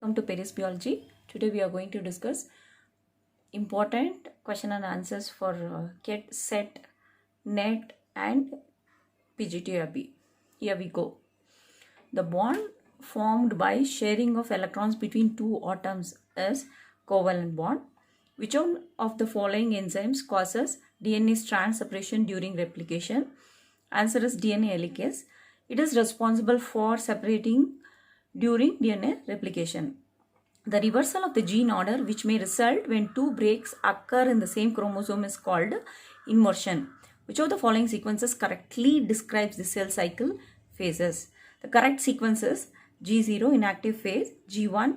Welcome to Paris Biology. Today we are going to discuss important question and answers for KET, SET, NET and PGTRB. Here we go. The bond formed by sharing of electrons between two atoms is covalent bond. Which one of the following enzymes causes DNA strand separation during replication? Answer is DNA helicase. It is responsible for separating during DNA replication. The reversal of the gene order which may result when two breaks occur in the same chromosome is called inversion. Which of the following sequences correctly describes the cell cycle phases? The correct sequence is G0 inactive phase, G1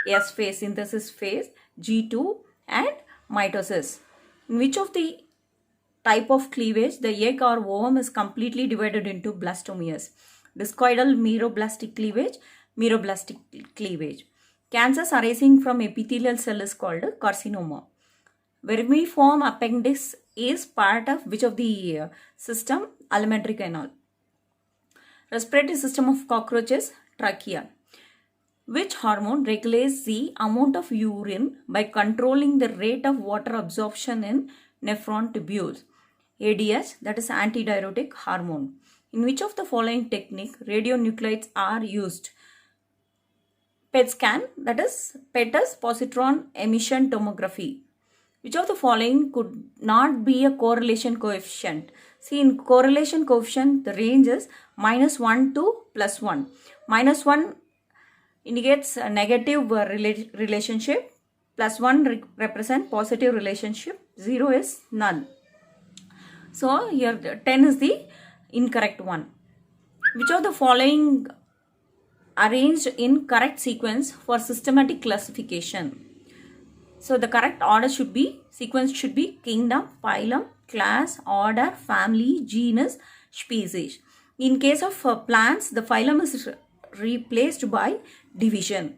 S phase synthesis phase, G2 and mitosis. In which of the type of cleavage the egg or ovum is completely divided into blastomeres? Discoidal meroblastic cleavage, meroblastic cleavage. Cancers arising from epithelial cell is called carcinoma. Vermiform appendix is part of which of the system? Alimentary canal. Respiratory system of cockroaches, trachea. Which hormone regulates the amount of urine by controlling the rate of water absorption in nephron tubules? ADH, that is antidiuretic hormone. In which of the following technique radionuclides are used? PET scan, that is PET is positron emission tomography. Which of the following could not be a correlation coefficient? See, in correlation coefficient, the range is -1 to +1. -1 indicates a negative relationship, +1 represents positive relationship, 0 is none. So, here 10 is the incorrect one. Which of the following arranged in correct sequence for systematic classification? So the correct order should be, sequence should be kingdom, phylum, class, order, family, genus, species. In case of plants, the phylum is replaced by division.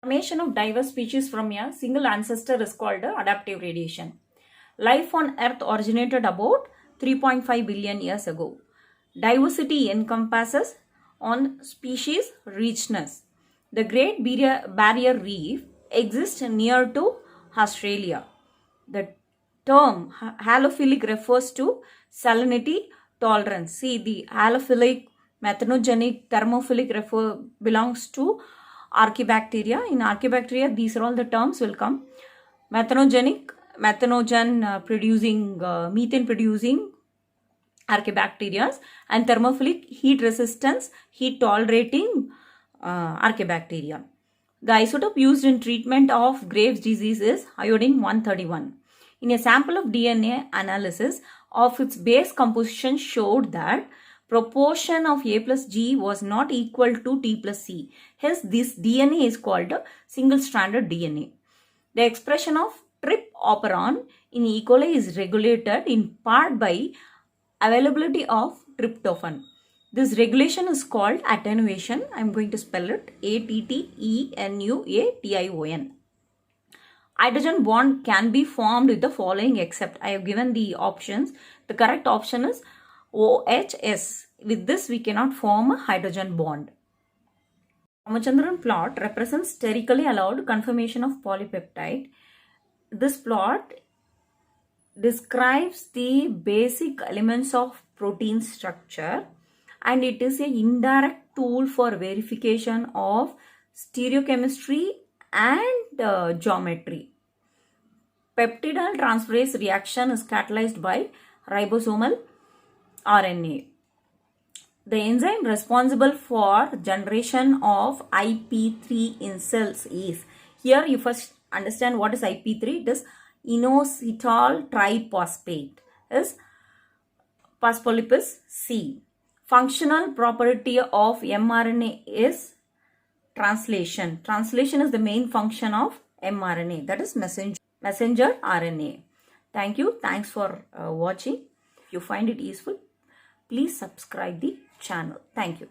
Formation of diverse species from a single ancestor is called adaptive radiation. Life on Earth originated about 3.5 billion years ago. Diversity encompasses on species richness. The Great Barrier Reef exists near to Australia. The term halophilic refers to salinity tolerance. See, the halophilic, methanogenic, thermophilic belongs to Archaebacteria. In Archaebacteria, these are all the terms will come. Methanogenic, methanogen producing, methane producing Archaebacteria, and thermophilic, heat resistance, heat tolerating Archaebacteria. The isotope used in treatment of Graves' disease is iodine-131. In a sample of DNA analysis of its base composition showed that proportion of A plus G was not equal to T plus C. Hence, this DNA is called single-stranded DNA. The expression of trip operon in E. coli is regulated in part by availability of tryptophan. This regulation is called attenuation. I am going to spell it ATTENUATION. Hydrogen bond can be formed with the following except. I have given the options. The correct option is OHS. With this we cannot form a hydrogen bond. Ramachandran plot represents sterically allowed conformation of polypeptide. This plot describes the basic elements of protein structure, and it is an indirect tool for verification of stereochemistry and geometry. Peptidyl transferase reaction is catalyzed by ribosomal RNA. The enzyme responsible for generation of IP3 in cells is, here you first understand what is IP3. It is inositol triphosphate, is phospholipase C. Functional property of mRNA is translation. Translation is the main function of mRNA, that is messenger RNA. Thank you. Thanks for watching. If you find it useful, please subscribe the channel. Thank you.